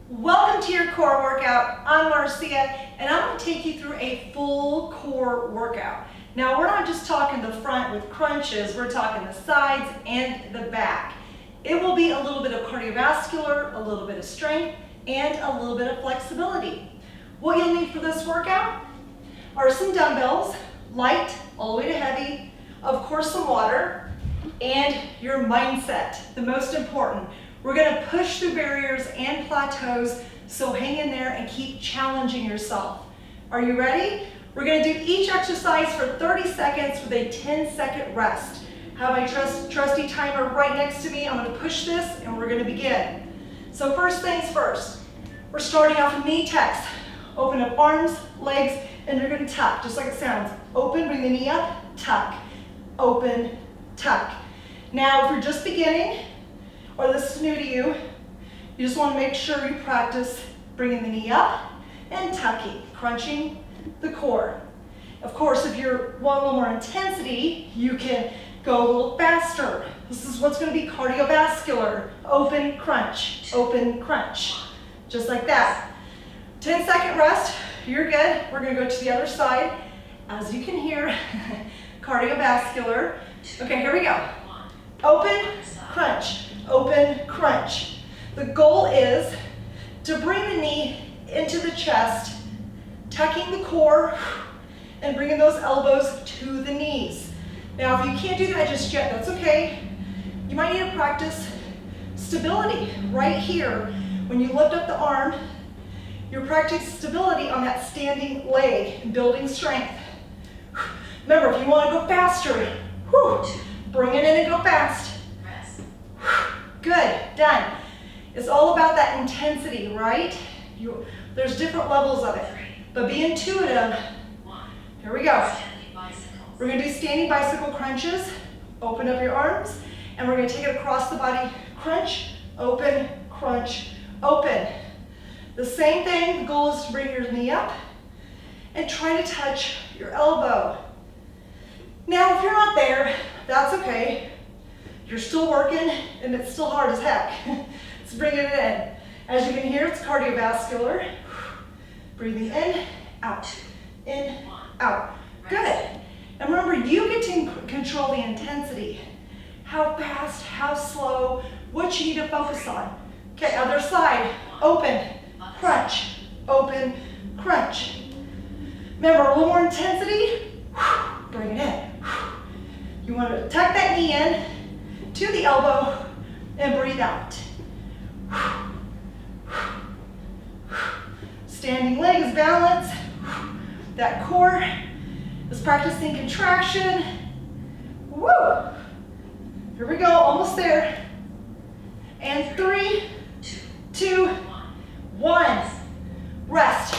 Welcome to your core workout. I'm Marcia, and I'm going to take you through a full core workout. Now, we're not just talking the front with crunches, we're talking the sides and the back. It will be a little bit of cardiovascular, a little bit of strength, and a little bit of flexibility. What you'll need for this workout are some dumbbells, light all the way to heavy, of course some water, and your mindset, the most important. We're going to push through barriers and plateaus, so hang in there and keep challenging yourself. Are you ready? We're going to do each exercise for 30 seconds with a 10-second rest. Have my trusty timer right next to me. I'm going to push this and we're going to begin. So first things first, we're starting off with knee tucks. Open up arms, legs, and you're going to tuck, just like it sounds. Open, bring the knee up, tuck, open, tuck. Now, if you're just beginning, or this is new to you, you just want to make sure you practice bringing the knee up and tucking, crunching the core. Of course, if you want a little more intensity, you can go a little faster. This is what's going to be cardiovascular. Open, crunch, just like that. 10-second rest, you're good. We're going to go to the other side. As you can hear, cardiovascular. Okay, here we go. Open, crunch. Open, crunch. The goal is to bring the knee into the chest, tucking the core, and bringing those elbows to the knees. Now, if you can't do that just yet, that's okay. You might need to practice stability right here. When you lift up the arm, you're practicing stability on that standing leg and building strength. Remember, if you want to go faster, bring it in and go fast. Good, done. It's all about that intensity, right? There's different levels of it, but be intuitive. Here we go. We're going to do standing bicycle crunches. Open up your arms, and we're going to take it across the body. Crunch, open, open. The same thing, the goal is to bring your knee up and try to touch your elbow. Now, if you're not there, that's okay. You're still working, and it's still hard as heck. Let's bring it in. As you can hear, it's cardiovascular. Breathing in, out, Good. And remember, you get to control the intensity. How fast, how slow, what you need to focus on. Okay, other side. Open, crunch, open, crunch. Remember, a little more intensity. Bring it in. You want to tuck that knee in to the elbow and breathe out. Standing legs balance. That core is practicing contraction. Woo! Here we go, almost there. And 3, 2, 1. Rest.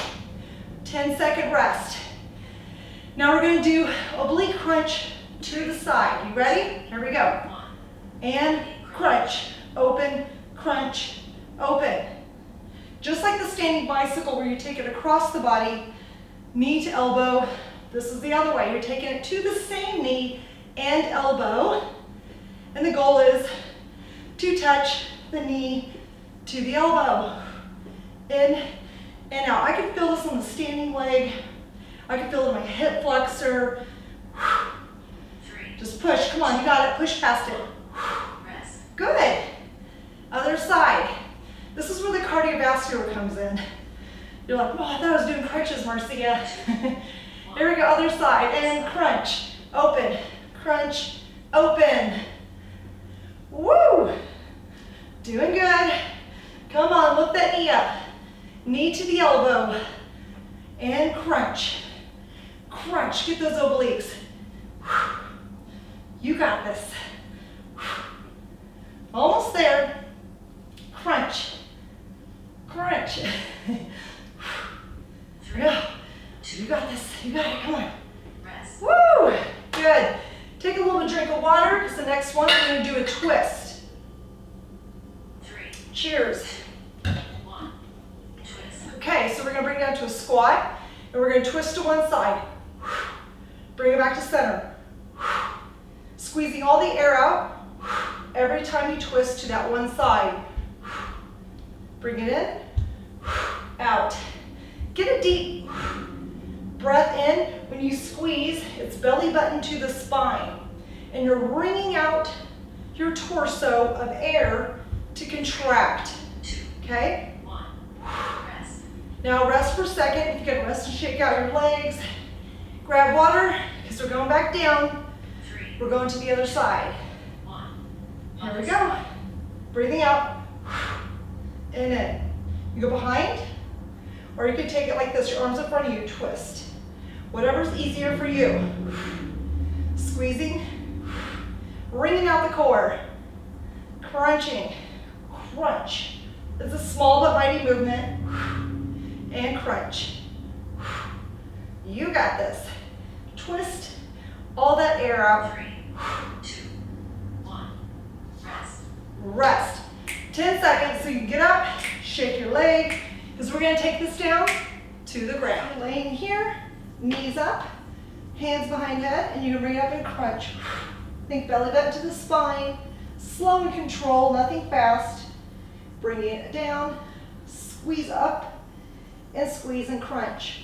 10-second rest. Now we're going to do oblique crunch to the side. You ready? Here we go. And crunch, open, open. Just like the standing bicycle where you take it across the body, knee to elbow. This is the other way. You're taking it to the same knee and elbow. And the goal is to touch the knee to the elbow. In and out. I can feel this on the standing leg. I can feel it in my hip flexor. Just push. Come on, you got it. Push past it. Good. Other side. This is where the cardiovascular comes in. You're like, oh, I thought I was doing crunches, Marcia. Here we go, other side. And crunch, open, open. Woo! Doing good. Come on, lift that knee up. Knee to the elbow. And crunch. Get those obliques. You got this. Almost there. Crunch. There we go. You got this. You got it. Come on. Rest. Woo! Good. Take a little drink of water because the next one we're going to do a twist. 3. Cheers. 1. Twist. Okay, so we're going to bring it down to a squat, and we're going to twist to one side. Bring it back to center. Squeezing all the air out every time you twist to that one side. Bring it in, out. Get a deep breath in. When you squeeze, it's belly button to the spine. And you're wringing out your torso of air to contract. Okay? Rest. Now rest for a second. If you can rest and shake out your legs. Grab water, because we're going back down. 3, We're going to the other side. 1. Here we go. Breathing out. And in. You go behind, or you could take it like this. Your arms in front of you, twist. Whatever's easier for you. Squeezing. Wringing out the core. Crunching. Crunch. It's a small but mighty movement. And crunch. You got this. Twist all that air out. 3, 2, 1. Rest. Rest. 10 seconds so you can get up, shake your leg, because we're going to take this down to the ground. Laying here, knees up, hands behind head, and you can bring it up and crunch. Think belly button to the spine, slow and control, nothing fast. Bringing it down, squeeze up, and squeeze and crunch.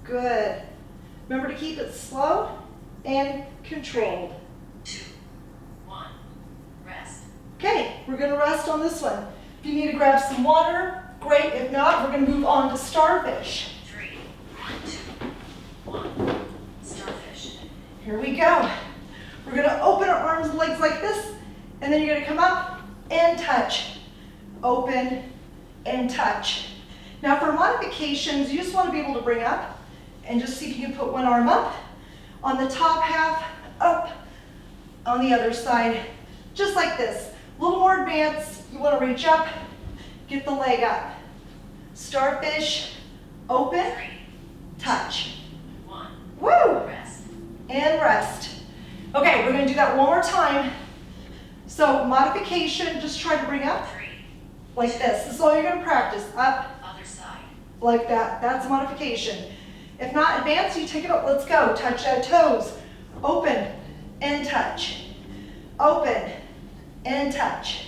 Good. Remember to keep it slow and controlled. 2, 1. Rest. Okay, we're going to rest on this one. If you need to grab some water, great. If not, we're going to move on to starfish. 3, 2, 1. Starfish. Here we go. We're going to open our arms and legs like this, and then you're going to come up and touch. Open and touch. Now for modifications, you just want to be able to bring up and just see if you can put one arm up on the top half, up on the other side, just like this. A little more advanced, you want to reach up, get the leg up. Starfish, open, 3, touch. 1. Woo! Rest. And rest. Okay, we're going to do that one more time. So modification, just try to bring up 3. like this. This is all you're going to practice. Up Other side. like that. That's a modification. If not advanced, you take it up. Let's go. Touch that toes. Open and touch. Open and touch.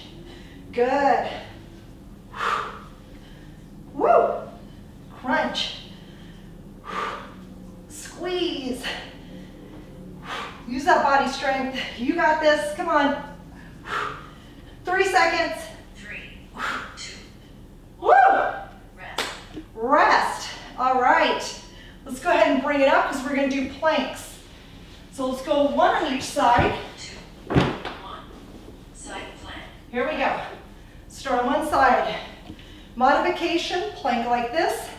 Good. Woo. Crunch. Squeeze. Use that body strength. You got this. Come on. 3 seconds. 3, 2, Woo. rest. Rest. All right. Let's go ahead and bring it up because we're going to do planks. So let's go one on each side. 2, 1. Side plank. Here we go. Start on one side. Modification, plank like this.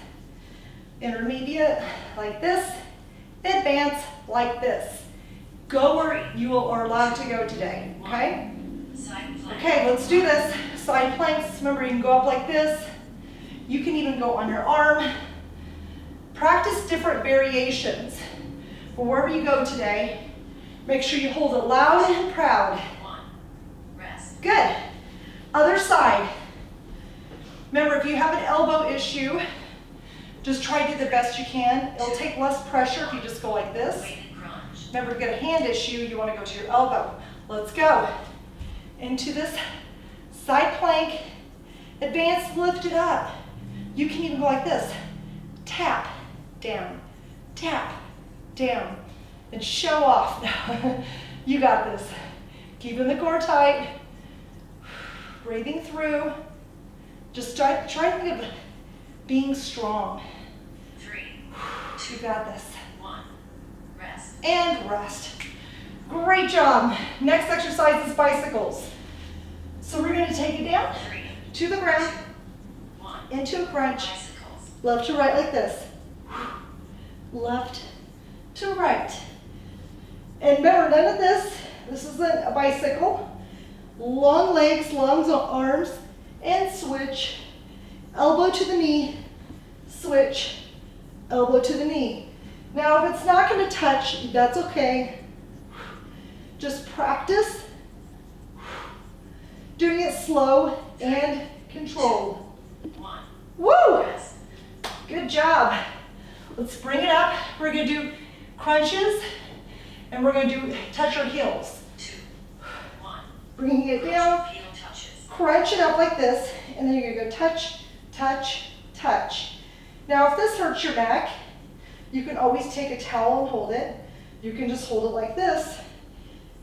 Intermediate, like this. Advance, like this. Go where you are allowed to go today, okay? Side plank. Okay, let's do this. Side planks, remember you can go up like this. You can even go on your arm. Practice different variations. But wherever you go today, make sure you hold it loud and proud. 1. Rest. Good. Other side. Remember, if you have an elbow issue, just try to do the best you can. It'll take less pressure if you just go like this. Weighted crunch. Remember, if you get a hand issue, you want to go to your elbow. Let's go. Into this side plank. Advance, lift it up. You can even go like this. Tap, down, tap, down. And show off. You got this. Keeping the core tight. Breathing through. Just try to think of being strong. 3, You got this. 1. Rest. And rest. Great job. Next exercise is bicycles. So we're going to take it down 3, to the ground, 1. into a crunch, Bicycles. left to right like this. Left to right. And remember, none of this, this is a bicycle. Long legs, long arms, and switch. Elbow to the knee, switch, elbow to the knee. Now, if it's not going to touch, that's okay. Just practice doing it slow and controlled. 1. Woo! Rest. Good job. Let's bring it up. We're going to do crunches, and we're going to do touch our heels. 2, 1. Bringing it down, Heel touches. crunch it up like this, and then you're going to go touch, touch, touch. Now if this hurts your neck, you can always take a towel and hold it. You can just hold it like this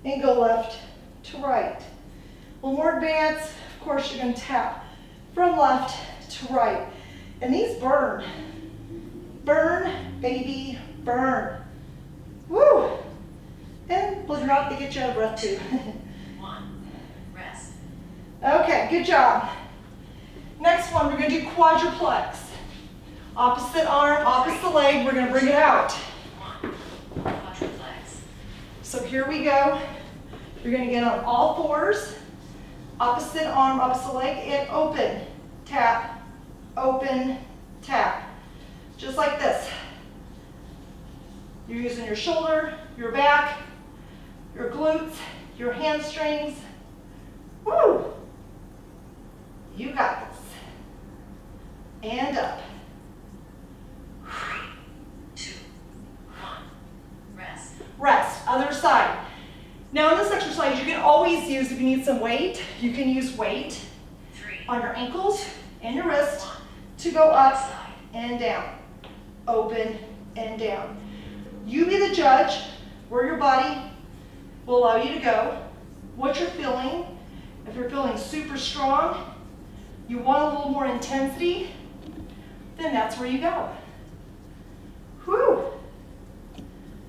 and go left to right. A little more advanced, of course you're going to tap from left to right. And these burn. Burn, baby, burn. Woo! And believe it or not, they get you out of breath too. 1. Rest. Okay, good job. Next one, we're going to do quadruplex. Opposite arm, opposite leg, we're going to bring it out. 1. Quadruplex. So here we go. You're going to get on all fours, opposite arm, opposite leg, and open, tap, open, tap. Just like this. You're using your shoulder, your back, your glutes, your hamstrings. Woo! You got this. And up. 3, 2, 1. Rest. Rest, other side. Now in this exercise, you can always use, if you need some weight, you can use weight 3, on your ankles and your wrist 1. to go up Side. and down, open and down. You be the judge where your body will allow you to go, what you're feeling. If you're feeling super strong, you want a little more intensity, then that's where you go. Whew.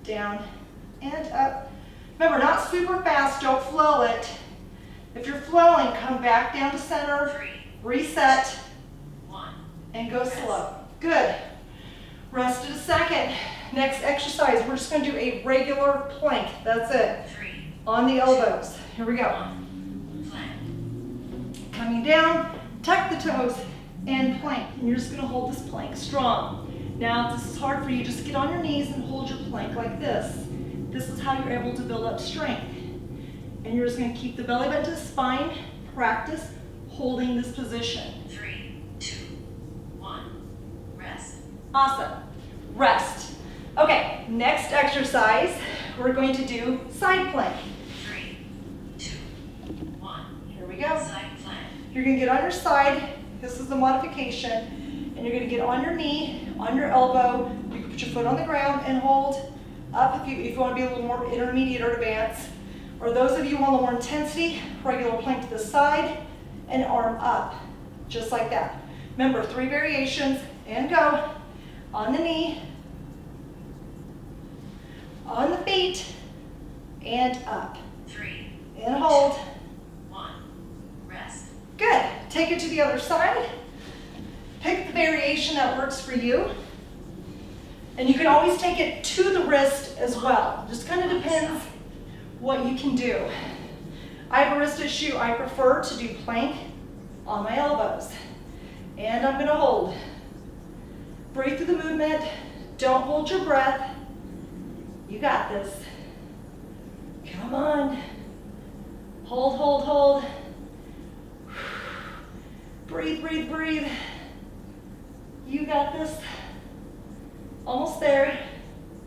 Down and up. Remember, not super fast, don't flow it. If you're flowing, come back down to center, 3, reset, 1. and go slow. Good. Rested a second. Next exercise, we're just going to do a regular plank. That's it. 3, On the elbows. Here we go. 1. Plank. Coming down, tuck the toes, and plank. And you're just going to hold this plank strong. Now, if this is hard for you, just get on your knees and hold your plank like this. This is how you're able to build up strength. And you're just going to keep the belly button to the spine. Practice holding this position. 3, 2, 1. Rest. Awesome. Rest. Okay, next exercise, we're going to do side plank. 3, 2, 1. Here we go. Side plank. You're going to get on your side. This is the modification. And you're going to get on your knee, on your elbow. You can put your foot on the ground and hold up if you want to be a little more intermediate or advanced. Or those of you who want a little more intensity, regular plank to the side and arm up, just like that. Remember, 3 variations, and go. On the knee, on the feet, and up. 3, And hold. 1. Rest. Good. Take it to the other side. Pick the variation that works for you. And you can always take it to the wrist as well. Just kind of depends what you can do. I have a wrist issue. I prefer to do plank on my elbows. And I'm going to hold. Breathe through the movement. Don't hold your breath. You got this. Come on. Hold, hold, hold. Breathe, breathe, breathe. You got this. Almost there.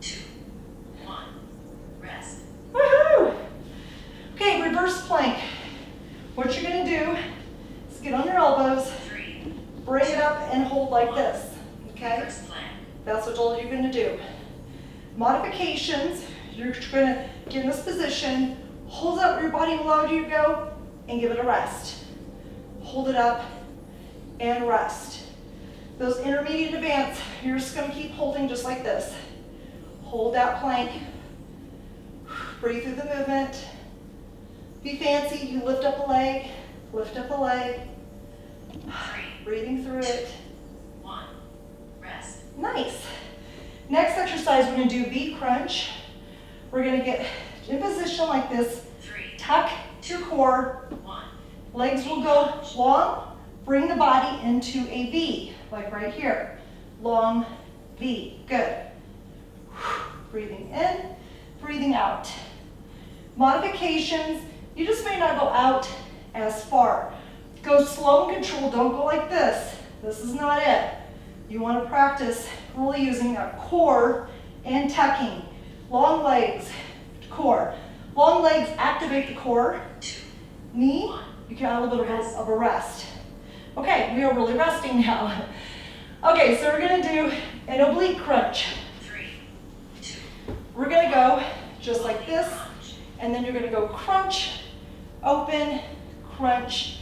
2, 1. Rest. Woohoo! Okay, reverse plank. What you're going to do is get on your elbows, 3, bring it up, and hold like this. Okay? reverse plank. That's what all you're going to do. Modifications, you're going to get in this position, hold up where your body will allow you to go, and give it a rest. Hold it up and rest. Those intermediate advanced, you're just going to keep holding just like this. Hold that plank. Breathe through the movement. Be fancy. You lift up a leg. Lift up a leg. 3, Breathing through it. 1. Rest. Nice. Next exercise, we're going to do V crunch. We're going to get in position like this. 3, Tuck to your core. 1. Legs will go long. Bring the body into a V, like right here. Long V. Good. Breathing in, breathing out. Modifications, you just may not go out as far. Go slow and controlled. Don't go like this. This is not it. You want to practice really using a core and tucking. Long legs, core. Long legs activate the core. 2, Knee, 1. you can add a little bit of a rest. Okay, we are really resting now. Okay, so we're gonna do an oblique crunch. 3, 2, We're gonna go just like this, crunch. and then you're gonna go crunch, open, crunch,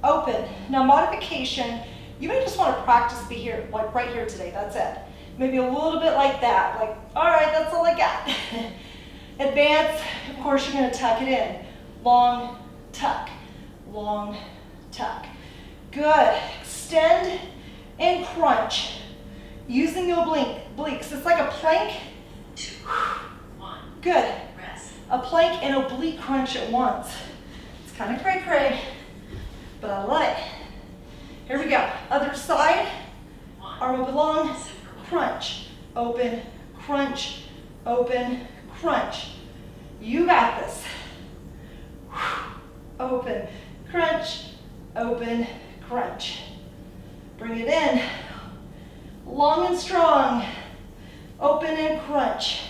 open. Now modification, you may just wanna practice be here, like right here today, that's it. Maybe a little bit like that, like, all right, that's all I got. Advance, of course you're gonna tuck it in. Long tuck, long tuck. Good, extend and crunch. Using the obliques, it's like a plank. 2, 1, Good, rest. a plank and oblique crunch at once. It's kind of cray-cray, but I love it. Here we go, other side, 1, arm open long, super crunch, open, crunch, open, crunch. You got this. Open, crunch, open, crunch. Bring it in, long and strong, open and crunch.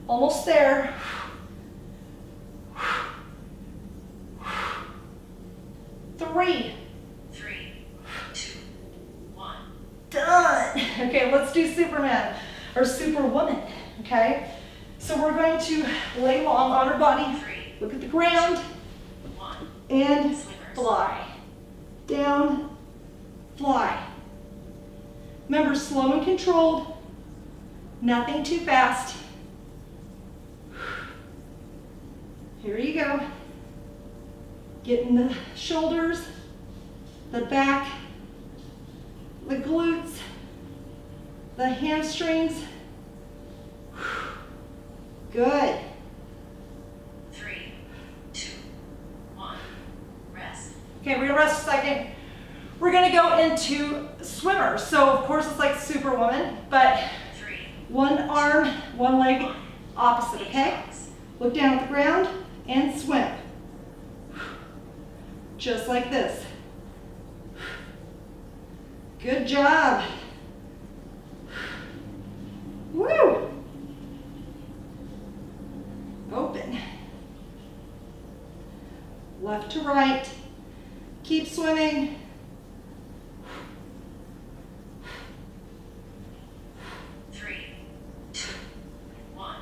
Almost there. 3, 3, 2, 1. done. Okay, let's do Superman or Superwoman, okay? So we're going to lay long on our body, 3, look at the ground, 1. and Swimmers. fly. Down, fly. Remember, slow and controlled, nothing too fast. Here you go. Getting the shoulders, the back, the glutes, the hamstrings. Good. 3, 2, 1. Rest. Okay, we're gonna rest a second. We're gonna go into swimmer. So of course it's like Superwoman, but 3, one arm, one leg, opposite, okay? dogs. Look down at the ground and swim. Just like this. Good job. Woo! Open. Left to right. Keep swimming. Three, two, one.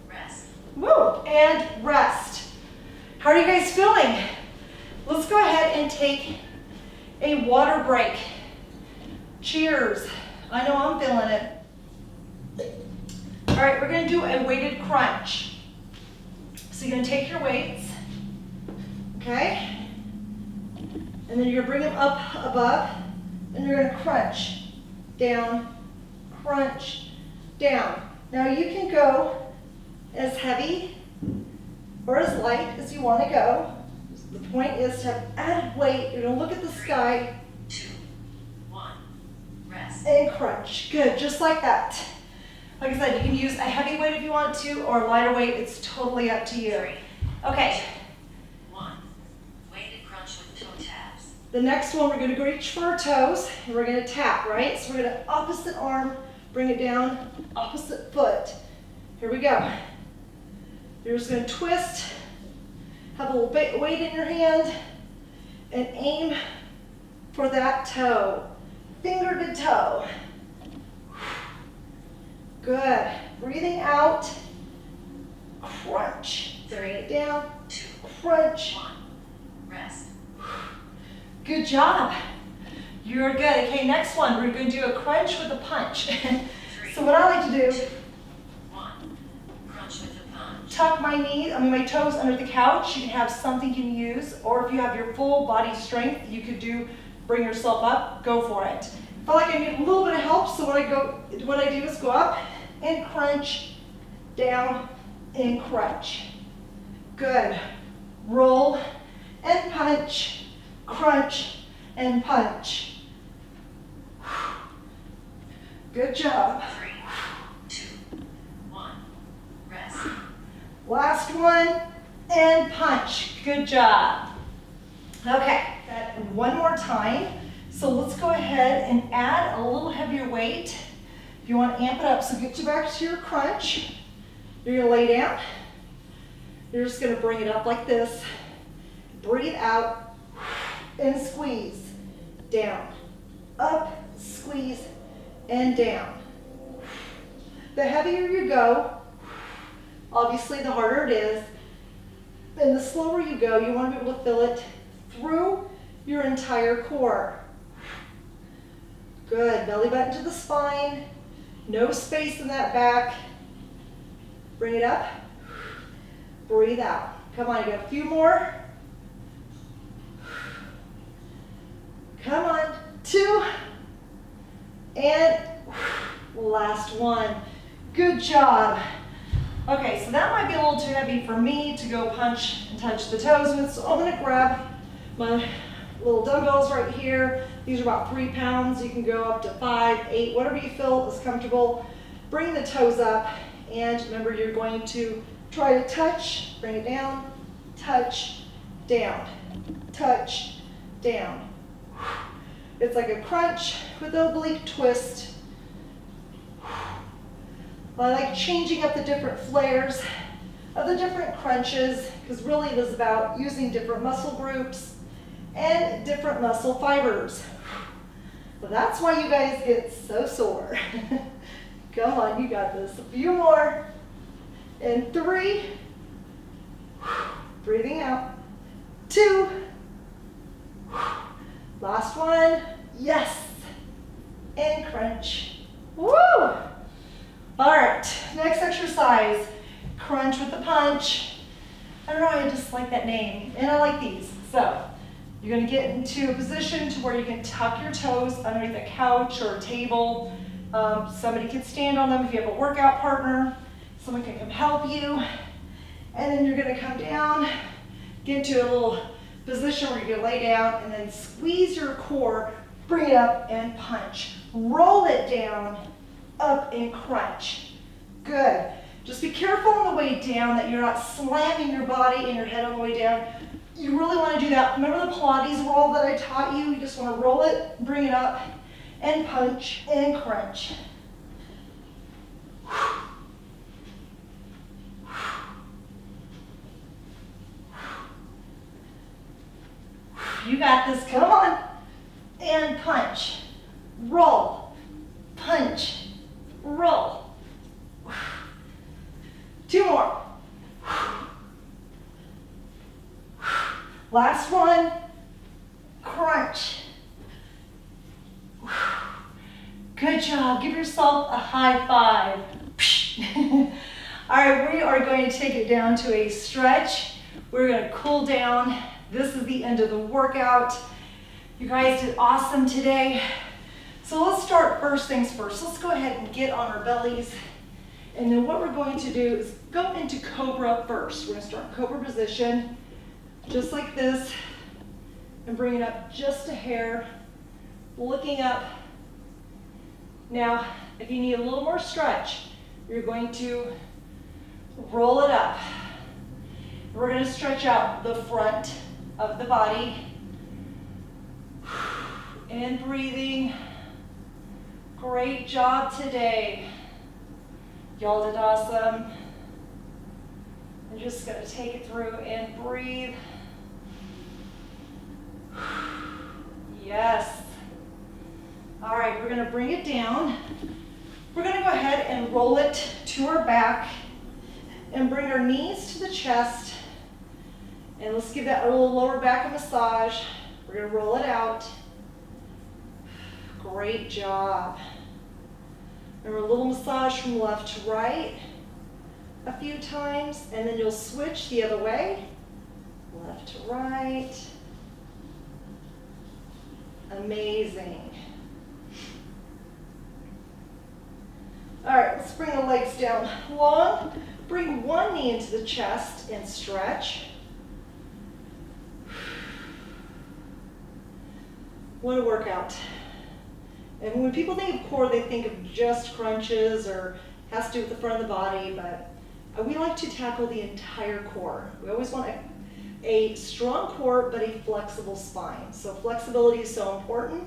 Rest. Woo! And rest. How are you guys feeling? Let's go ahead and take a water break. Cheers. I know I'm feeling it. All right, we're gonna do a weighted crunch. So you're gonna take your weights, okay? And then you're gonna bring them up above, and you're gonna crunch, down, crunch, down. Now you can go as heavy or as light as you wanna go. The point is to have added weight. You're gonna look at the sky 2, 1. Rest. and crunch. Good, just like that. Like I said, you can use a heavy weight if you want to, or a lighter weight. It's totally up to you. 3, Okay, 1. Weighted crunch with toe taps. the next one, we're gonna reach for our toes, and we're gonna tap, right? So we're gonna opposite arm, bring it down, opposite foot. Here we go. You're just gonna twist, have a little bit weight in your hand, and aim for that toe, finger to toe. Good. Breathing out, crunch. Bring it down, 2, crunch. 1. Rest. Good job. You're good. Okay, next one. We're going to do a crunch with a punch. 3, So what I like to do, 1. Crunch with the punch. tuck my knees, my toes under the couch. You can have something you can use, or if you have your full body strength, you could bring yourself up, go for it. I feel like I need a little bit of help, so what I do is go up and crunch, down and crunch. Good. Roll and punch, crunch and punch. Good job. 3, 2, 1. Rest. Last one and punch. Good job. Okay, that one more time. So let's go ahead and add a little heavier weight. If you want to amp it up, so get you back to your crunch. You're gonna lay down. You're just gonna bring it up like this. Breathe out and squeeze, down, up, squeeze, and down. The heavier you go, obviously the harder it is, and the slower you go, you want to be able to feel it through your entire core. Good, belly button to the spine, no space in that back. Bring it up, breathe out. Come on, you got a few more. Come on, 2, and last one. Good job. Okay, so that might be a little too heavy for me to go punch and touch the toes with, so I'm gonna grab my little dumbbells right here. These are about 3 pounds. You can go up to 5, 8, whatever you feel is comfortable. Bring the toes up, and remember you're going to try to touch, bring it down, touch, down, touch, down. It's like a crunch with an oblique twist. I like changing up the different flares of the different crunches, because really it is about using different muscle groups and different muscle fibers. But that's why you guys get so sore. Come on, you got this. A few more. And 3. Breathing out. 2. Last one. Yes. And crunch. Woo! All right, next exercise. Crunch with the punch. I don't know, I just like that name. And I like these. So you're going to get into a position to where you can tuck your toes underneath a couch or a table. Somebody can stand on them if you have a workout partner. Someone can come help you. And then you're going to come down, get into a little position where you're going to lay down, and then squeeze your core, bring it up and punch. Roll it down, up and crunch. Good. Just be careful on the way down that you're not slamming your body and your head on the way down. You really want to do that. Remember the Pilates roll that I taught you? You just want to roll it, bring it up, and punch and crunch. You got this, come on. And punch, roll, punch, roll. 2 more. Last one, crunch. Good job, give yourself a high five. All right, we are going to take it down to a stretch. We're going to cool down. This is the end of the workout. You guys did awesome today. So let's start first things first. Let's go ahead and get on our bellies. And then what we're going to do is go into Cobra first. We're going to start Cobra position, just like this, and bring it up just a hair, looking up. Now, if you need a little more stretch, you're going to roll it up. We're going to stretch out the front of the body. And breathing. Great job today. Y'all did awesome. I'm just going to take it through and breathe. Yes. All right, we're going to bring it down. We're going to go ahead and roll it to our back and bring our knees to the chest. And let's give that a little lower back a massage. We're going to roll it out. Great job. Remember, a little massage from left to right a few times, and then you'll switch the other way. Left to right. Amazing. All right, let's bring the legs down long. Bring one knee into the chest and stretch. What a workout. And when people think of core, they think of just crunches or has to do with the front of the body, but we like to tackle the entire core. We always want a strong core, but a flexible spine. So flexibility is so important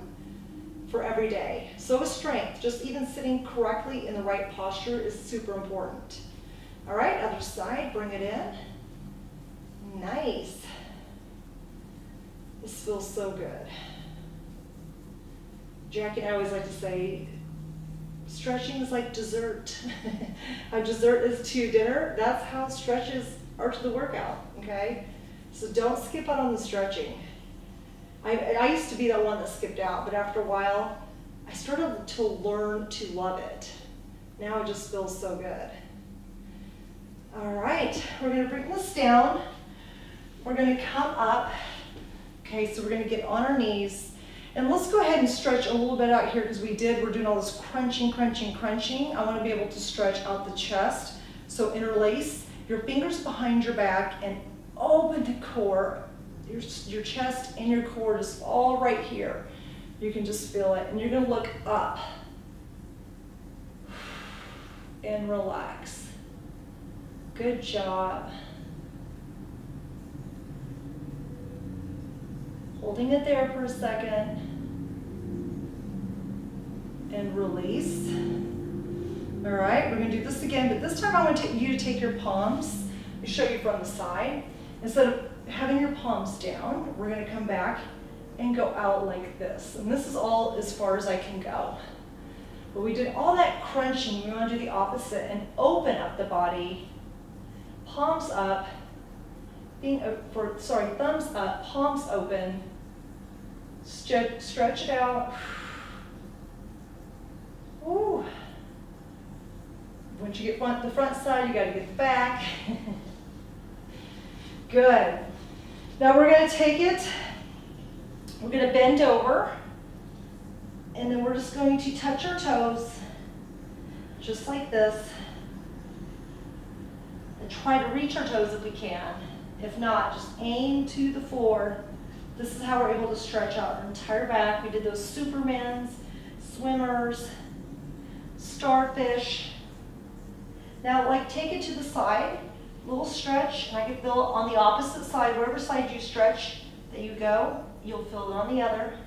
for every day. So is strength. Just even sitting correctly in the right posture is super important. All right, other side, bring it in. Nice. This feels so good. Jacque and I always like to say, stretching is like dessert. How dessert is to dinner, that's how stretches are to the workout, okay? So don't skip out on the stretching. I used to be that one that skipped out, but after a while, I started to learn to love it. Now it just feels so good. All right, we're gonna bring this down. We're gonna come up. Okay, so we're gonna get on our knees. And let's go ahead and stretch a little bit out here because we're doing all this crunching. I wanna be able to stretch out the chest. So interlace your fingers behind your back and open the core. Your chest and your core is all right here. You can just feel it. And you're gonna look up and relax. Good job. Holding it there for a second. And release. All right, we're gonna do this again, but this time I want you to take your palms. Let me show you from the side. Instead of having your palms down, we're gonna come back and go out like this. And this is all as far as I can go. But we did all that crunching. We wanna do the opposite and open up the body. Palms up, thumbs up, palms open. Stretch it out. Ooh. Once you get the front side, you gotta get the back. Good. Now we're gonna take it, we're gonna bend over, and then we're just going to touch our toes, just like this, and try to reach our toes if we can. If not, just aim to the floor. This is how we're able to stretch out our entire back. We did those Supermans, swimmers, starfish. Now, like, take it to the side, little stretch, and I can feel it on the opposite side. Wherever side you stretch that you go, you'll feel it on the other.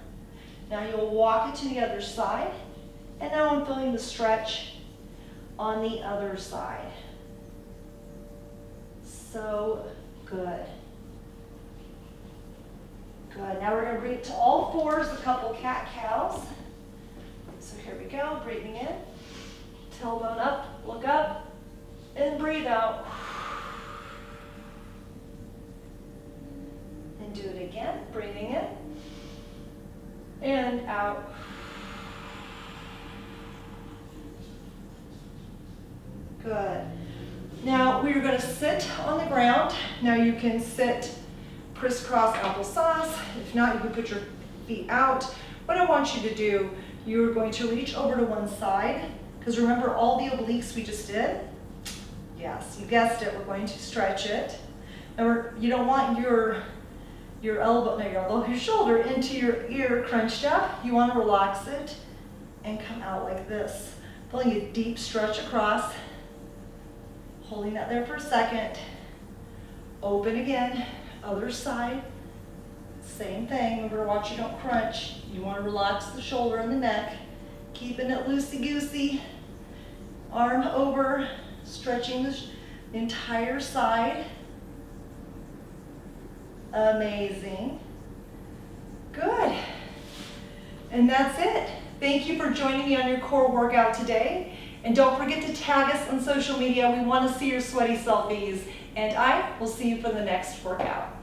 Now you'll walk it to the other side, and now I'm feeling the stretch on the other side. So good. Good. Now we're going to bring it to all fours, a couple cat-cows. So here we go, breathing in, tailbone up, look up, and breathe out. And do it again, breathing in and out. Good. Now we're going to sit on the ground. Now you can sit crisscross applesauce. If not, you can put your feet out. What I want you to do, you're going to reach over to one side, because remember all the obliques we just did? Yes, you guessed it, we're going to stretch it. Now you don't want your shoulder into your ear crunched up. You want to relax it and come out like this. Pulling a deep stretch across, holding that there for a second. Open again, other side. Same thing, remember, watch you don't crunch. You want to relax the shoulder and the neck, keeping it loosey-goosey. Arm over, stretching the entire side. Amazing. Good. And that's it. Thank you for joining me on your core workout today. And don't forget to tag us on social media. We want to see your sweaty selfies. And I will see you for the next workout.